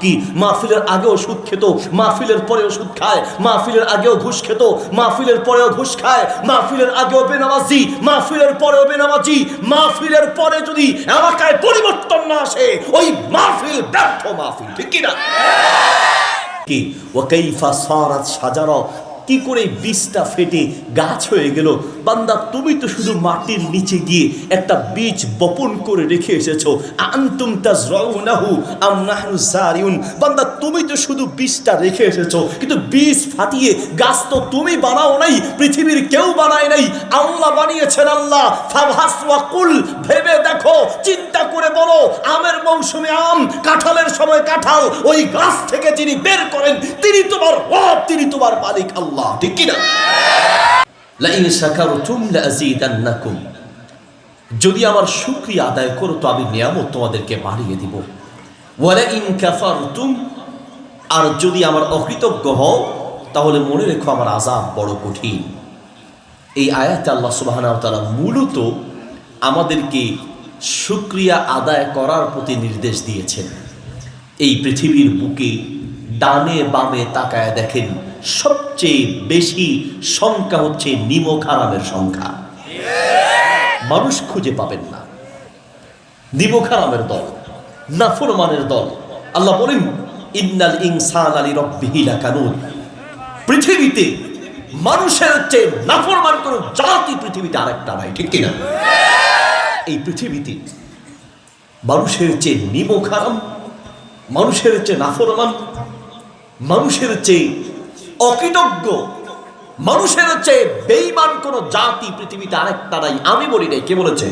কি? মাহফিলের আগেও সুদ খেত, মাহফিলের পরেও সুদ খায়, মাহফিলের আগেও ঘুষ খেত, মাহফিলের পরেও ঘুষ খায়, মাহফিলের আগেও বেনামাজি, মাহফিলের পরেও বেনামাজি। মাহফিলের পরে যদি এলাকায় পরিবর্তন না আসে, ওই মাহফিল ব্যর্থ মাহফিল, ঠিক কি না? কি ওয়াকাইফা সারাত শাজারা, কি করে বীজটা ফেটে গাছ হয়ে গেল? বান্দা তুমি তো শুধু মাটির নিচে গিয়ে একটা বীজ বপন করে রেখে এসেছো। আনতুম তাজরাউনাহু আম নাহনু যারিউন, বান্দা তুমি তো শুধু বীজটা রেখে এসেছো, কিন্তু বীজ ফাটিয়ে গাছ তো তুমি বানাও নাই, পৃথিবীর কেউ বানায় নাই, আল্লাহ বানিয়েছেন। আল্লাহ ফাবহাস ওয়া কুল, ভেবে দেখো, চিন্তা করে বলো, আমের মৌসুমে আম, কাঁঠালের সময় কাঁঠাল, ওই গাছ থেকে যিনি বের করেন তিনি তোমার রব, তিনি তোমার মালিক আল্লাহ, ঠিক কি না? লাইন শাকারতুম লাযীদান্নাকুম, যদি আমার শুকরিয়া আদায় করো তো আমি নিয়ামত তোমাদেরকে বাড়িয়ে দিব। ওয়ালাইন কাফারতুম, আর যদি আমার অকৃতজ্ঞ হও তাহলে মনে রেখো আমার আযাব বড় কঠিন। এই আয়াতে আল্লাহ সুবহানাহু ওয়া তাআলা মূলত আমাদেরকে শুকরিয়া আদায় করার প্রতি নির্দেশ দিয়েছেন। এই পৃথিবীর বুকে ডানে বামে তাকায় দেখেন, সবচেয়ে বেশি সংখ্যা হচ্ছে নিমক হারামের সংখ্যা। মানুষ খুঁজে পাবেন না, নিমক হারামের দল, নাফরমানের দল। আল্লাহ বলেন ইন্নাল ইনসানা লিরাব্বিহি লাকানুদ, পৃথিবীতে মানুষের চেয়ে নাফরমান কোন জাতি পৃথিবীতে আরেকটা নাই, ঠিক কিনা? এই পৃথিবীতে মানুষের চেয়ে নিমক হারাম, মানুষের চেয়ে নাফরমান, মানুষের চেয়ে অকৃতজ্ঞ, মানুষের চেয়ে বেঈমান কোন জাতি পৃথিবীতে আরেকটা নাই। আমি বলি নাই, কে বলেছে?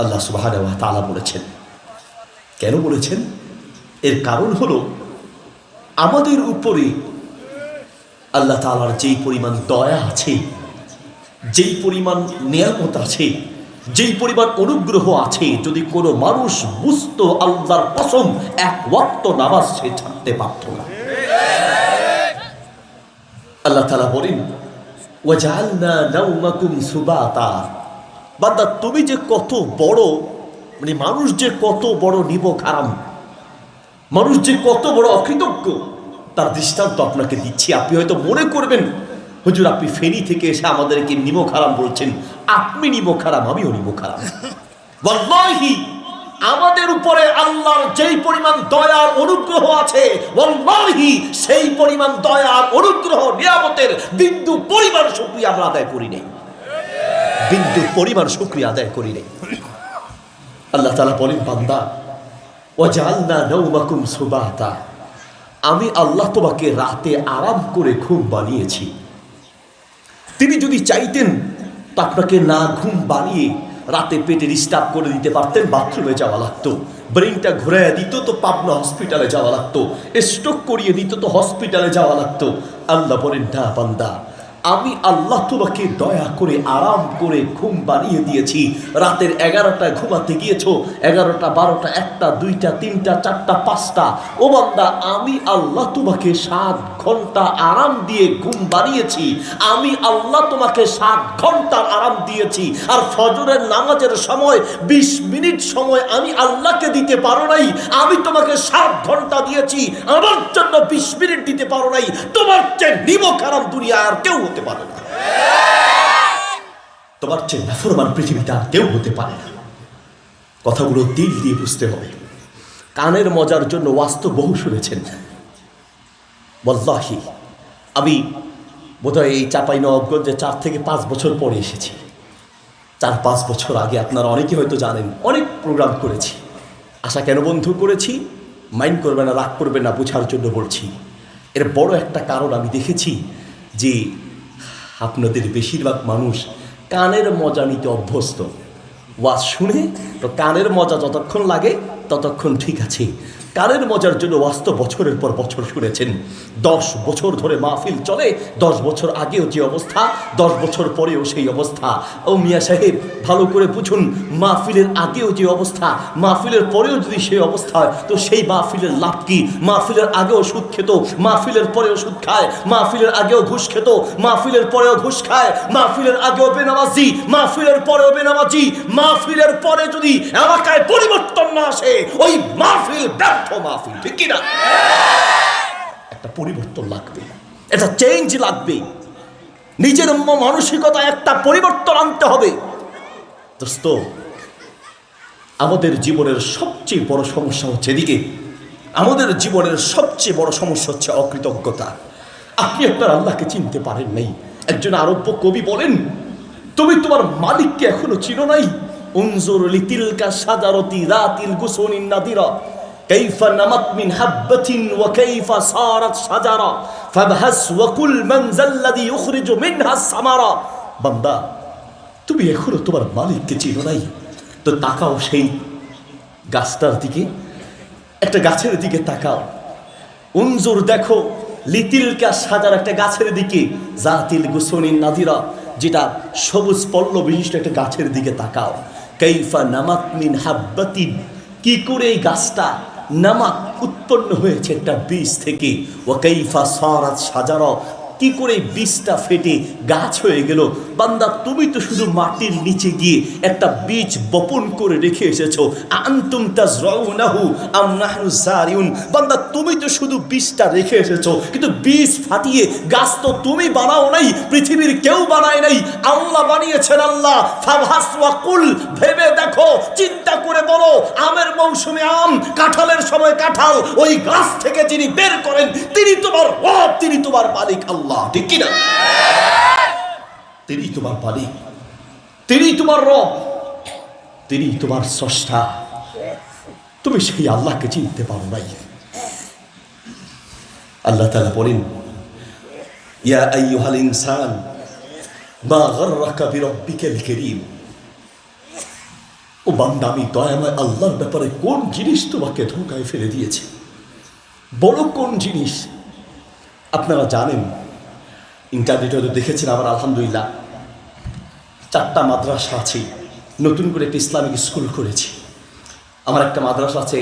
আল্লাহ সুবহানাহু ওয়া তাআলা বলেছেন। কেন বলেছেন? এর কারণ হলো আমাদের উপরে আল্লাহ তাআলার যেই পরিমাণ দয়া আছে, যেই পরিমাণ নিয়ামত আছে, যেই পরিমাণ অনুগ্রহ আছে, যদি কোনো মানুষ বুঝতো আল্লাহর কসম এক ওয়াক্ত নামাজ সে ছাড়তে পারত না। আল্লাহ তাআলা বলেন ওয়াজআলনা নাওমাকুম সুবাতা, বান্দা তুমি যে কত বড়, মানে মানুষ যে কত বড় নিমক হারাম, মানুষ যে কত বড় অকৃতজ্ঞ, তার দৃষ্টান্ত আপনাকে দিচ্ছি। আপনি হয়তো মনে করবেন হুজুর আপনি ফেনী থেকে এসে আমাদেরকে নিমক হারাম বলছেন। আপনি নিমক হারাম, আমিও নিমক হারাম। ওয়াল্লাহি আমাদের উপরে আল্লাহর যেই পরিমাণ দয়ার অনুগ্রহ আছে, ওয়াল্লাহি সেই পরিমাণ দয়ার অনুগ্রহ নিয়ামতের বিন্দু পরিমাণ শুকরিয়া আমরা আদায় করি নাই, বিন্দু পরিমাণ শুকরিয়া আদায় করি নাই। আল্লাহ তাআলা বলেন বান্দা ওয়াজআলনা নাওমাকুম সুবাতা, আমি আল্লাহ তোমাকে রাতে আরাম করে ঘুম বানিয়েছি। তিনি যদি চাইতেন তো আপনাকে না ঘুম বানিয়ে রাতে পেটে ডিস্টার্ব করে দিতে পারতেন, বাথরুমে যাওয়া লাগতো, ব্রেনটা ঘুরাইয়া দিত তো পাবনা হসপিটালে যাওয়া লাগতো, স্ট্রোক করিয়ে দিত তো হসপিটালে যাওয়া লাগতো। আল্লাহ বলেন না বান্দা, আমি আল্লাহ তোমাকে দয়া করে আরাম করে ঘুম বানিয়ে দিয়েছি। রাতের 11টায় ঘুমাতে গিয়েছো, 11টা 12টা 1টা 2টা 3টা 4টা 5টা, ও বান্দা আমি আল্লাহ তোমাকে 7 ঘন্টা আরাম দিয়ে ঘুম বানিয়েছি। আমি আল্লাহ তোমাকে 7 ঘন্টার আরাম দিয়েছি। আর ফজরের নামাজের সময় 20 মিনিট সময় আমি আল্লাহকে দিতে পারো নাই, আমি তোমাকে 7 ঘন্টা দিয়েছি, আমার জন্য 20 মিনিট দিতে পারো নাই। তোমার চেয়ে নিমক হারাম দুনিয়া আর কেউ হতে পারে না, তোমার চেয়ে নাফরমান পৃথিবীতে আর কেউ হতে পারে না। কথাগুলো দিল দিয়ে বুঝতে হবে। কানের মজার জন্য ওয়াজ বহু শুনেছেন। ওয়াল্লাহি আমি বোধহয় এই চাঁপাইনবাবগঞ্জে 4 থেকে 5 বছর পরে এসেছি। 4-5 বছর আগে আপনারা অনেকে হয়তো জানেন অনেক প্রোগ্রাম করেছি। আশা কেন বন্ধু করেছি মাইন্ড করবে না, রাগ করবে না, বোঝার জন্য বলছি। এর বড় একটা কারণ আমি দেখেছি যে আপনাদের বেশিরভাগ মানুষ কানের মজা নিতে অভ্যস্ত। ওয়াজ শুনে তো কানের মজা যতক্ষণ লাগে ততক্ষণ ঠিক আছে। কানের মজার জন্য ওয়াজ তো বছরের পর বছর শুনেছেন। 10 বছর ধরে মাহফিল চলে, 10 বছর আগেও যে অবস্থা 10 বছর পরেও সেই অবস্থা। ও মিয়া সাহেব ভালো করে বুঝুন, মাহফিলের আগেও যে অবস্থা মাহফিলের পরেও যদি সেই অবস্থা হয় তো সেই মাহফিলের লাভ কি? মাহফিলের আগেও সুদ খেত, মাহফিলের পরেও সুদ খায়, মাহফিলের আগেও ঘুষ খেত, মাহফিলের পরেও ঘুষ খায়, মাহফিলের আগেও বেনামাজি, মাহফিলের পরেও বেনামাজি। মাহফিলের পরে যদি এলাকায় পরিবর্তন না আসে ওই মাহফিল ব্যর্থ ব্যর্থ মাহফিল, ঠিক কিনা? একটা পরিবর্তন লাগবে, একটা চেঞ্জ লাগবে, নিজের মানসিকতা একটা পরিবর্তন আনতে হবে। দোস্ত, আমাদের জীবনের সবচেয়ে বড় সমস্যা হচ্ছে এদিকে, আমাদের জীবনের সবচেয়ে বড় সমস্যা হচ্ছে অকৃতজ্ঞতা। আপনি আপনার আল্লাহকে চিনতে পারেন নাই। একজন আরব্য কবি বলেন, তুমি তোমার মালিককে এখনো চিনো নাই। উনজুর লিতিলকা শাজারাতি রাতিল গুসুনিন নাদিরা কাইফা নামাত মিন হাববাতিন ওয়া কাইফা সারাত শাজারা ফাবহাস ওয়া কুল মান যাল্লাযী ইখরিজু মিনহা সামারা। বান্দা, তুমি এখনো তোমার মালিককে চিনো নাই, তো তাকাও সেই গাছটার দিকে, একটা গাছের দিকে তাকাও। উনজুর, দেখো, লিতিলকা শাজারা, একটা গাছের দিকে, জাতিল গুসুনিন নাদিরা, যেটা সবুজ পল্ল বিশিষ্ট একটা গাছের দিকে তাকাও। কাইফা নামাত মিন হাব্বাতিন, কি করে এই গাছটা নামাত উৎপন্ন হয়েছে একটা বীজ থেকে। ওয়া কাইফা সারাত শাজারা, কি করে বীজটা ফেটে গাছ হয়ে গেল। বান্দা, তুমি তো শুধু মাটির নিচে গিয়ে একটা বীজ বপন করে রেখে এসেছো। আনতুম তাজরাউনাহু আম নাহনু যারিউন, বান্দা তুমি তো শুধু বীজটা রেখে এসেছো, কিন্তু বীজ ফাটিয়ে গাছ তো তুমি বানাও নাই, পৃথিবীর কেউ বানায় নাই, আল্লাহ বানিয়েছেন। আল্লাহ ফাবহাস ওয়া কুল, ভেবে দেখো, চিন্তা করে বলো, আমের মৌসুমে আম, কাঁঠালের সময় কাঁঠাল, ওই গাছ থেকে যিনি বের করেন তিনি তোমার রব, তিনি তোমার মালিক আল্লাহ, ঠিক কিনা? তিনি তোমার মালিক, তিনি তোমার রব, তিনি তোমার স্রষ্টা। তুমি সেই আল্লাহকে চিনতে পারো নাই। আল্লাহ তাআলা বলেন, ইয়া আইয়ুহাল ইনসান মা গাররাকা বিরাব্বিকাল কারীম। ও বান্দা, আমি দয়াময় আল্লাহর ব্যাপারে কোন জিনিস তোমাকে ধোঁকায় ফেলে দিয়েছে? বড় কোন জিনিস? আপনারা জানেন, ইন্টারনেটে হয়তো দেখেছেন, আবার আলহামদুলিল্লাহ 4টা মাদ্রাসা আছে, নতুন করে একটা ইসলামিক স্কুল করেছি। আমার একটা মাদ্রাসা আছে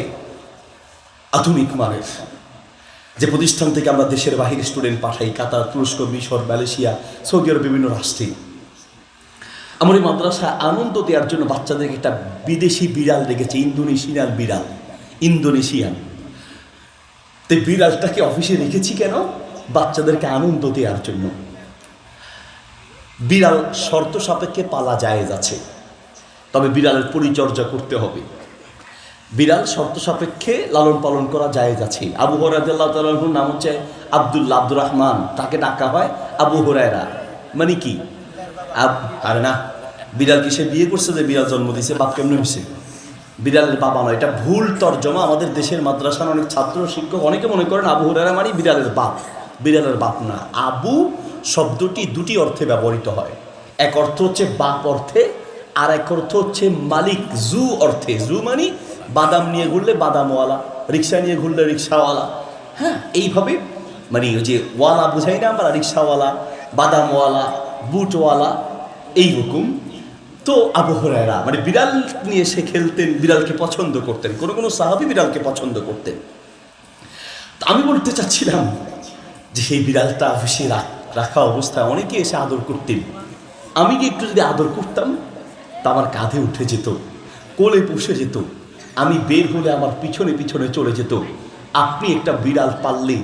আধুনিক মানের, যে প্রতিষ্ঠান থেকে আমরা দেশের বাহিরে স্টুডেন্ট পাঠাই, কাতার, তুরস্ক, মিশর, মালয়েশিয়া, সৌদি আরব, বিভিন্ন রাষ্ট্রে। আমার এই মাদ্রাসা আনন্দ দেওয়ার জন্য বাচ্চাদেরকে একটা বিদেশি বিড়াল রেখেছে, ইন্দোনেশিয়ান বিড়াল, ইন্দোনেশিয়ান। তো বিড়ালটাকে অফিসে রেখেছি কেন? বাচ্চাদেরকে আনন্দ দেওয়ার জন্য। বিড়াল শর্ত সাপেক্ষে পালা জায়েজ আছে, তবে বিড়ালের পরিচর্যা করতে হবে। বিড়াল শর্ত সাপেক্ষে লালন পালন করা জায়েজ আছে। আবু হুরায়রা রাদিয়াল্লাহু তাআলা আনহুর নাম হচ্ছে আব্দুল্লাহ, আব্দুর রহমান, তাকে ডাকা হয় আবু হুরায়রা। মানে কি? আরে না, বিড়াল কি সে বিয়ে করছে যে বিড়াল জন্ম দিয়েছে? বাপ কেমনে হয়েছে? বিড়ালের বাবা নয়, এটা ভুল তর্জমা। আমাদের দেশের মাদ্রাসার অনেক ছাত্র শিক্ষক অনেকে মনে করেন আবু হুরায়রা মানে বিড়ালের বাপ। বিড়ালের বাপ না। আবু শব্দটি দুটি অর্থে ব্যবহৃত হয়। এক অর্থ হচ্ছে বাপ অর্থে, আর এক অর্থ হচ্ছে মালিক, জু অর্থে। জু মানে বাদাম নিয়ে ঘুরলে বাদামওয়ালা, রিক্সা নিয়ে ঘুরলে রিক্সাওয়ালা। হ্যাঁ, এইভাবে মানে ওই যে ওয়ালা বুঝাই না আমরা, রিক্সাওয়ালা, বাদামওয়ালা, বুটওয়ালা, এইরকম। তো আবু হুরায়রা মানে বিড়াল নিয়ে সে খেলতেন, বিড়ালকে পছন্দ করতেন, কোনো কোনো সাহাবী বিড়ালকে পছন্দ করতেন। তো আমি বলতে চাচ্ছিলাম যে সেই বিড়ালটা অফিসে রাখা অবস্থায় অনেকে এসে আদর করতেন। আমি কি একটু যদি আদর করতাম, তা আমার কাঁধে উঠে যেত, কোলে বসে যেত, আমি বের হলে আমার পিছনে পিছনে চলে যেত। আপনি একটা বিড়াল পাললে,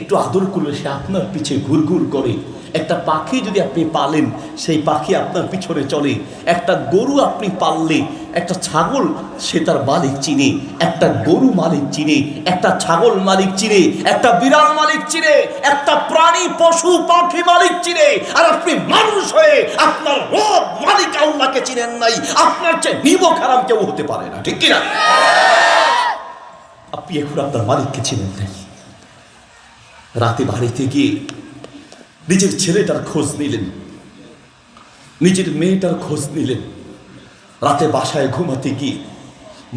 একটু আদর করলে সে আপনার পিছে ঘুরঘুর করে। একটা পাখি যদি আপনি পালেন, সেই পাখি আপনার পিছনে চলে। একটা গরু আপনি পাললে, একটা ছাগল সে তার মালিক চিনে, একটা গরু মালিক চিনে, একটা ছাগল মালিক চিনে, একটা বিড়াল মালিক চিনে, একটা প্রাণী পশু পাখি মালিক চিনে। আর আপনি মানুষ হয়ে আপনার রব মালিক আল্লাহকে চিনেন নাই। আপনার চেয়ে নিমক হারাম কেউ হতে পারে না, ঠিক কিনা? আপনি এখন আপনার মালিককে চিনেন নাই। রাতে বাড়িতে গিয়ে নিজের ছেলেটার খোঁজ নিলেন, নিজের মেয়েটার খোঁজ নিলেন। রাতে বাসায় ঘুমাতে গিয়ে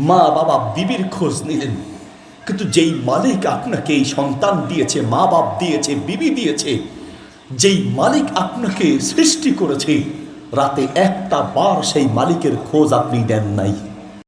মা বাবা বিবির খোঁজ নিলেন। কিন্তু যেই মালিক আপনাকে এই সন্তান দিয়েছে, মা বাপ দিয়েছে, বিবি দিয়েছে, যেই মালিক আপনাকে সৃষ্টি করেছে, রাতে একটা বার সেই মালিকের খোঁজ আপনি দেন নাই।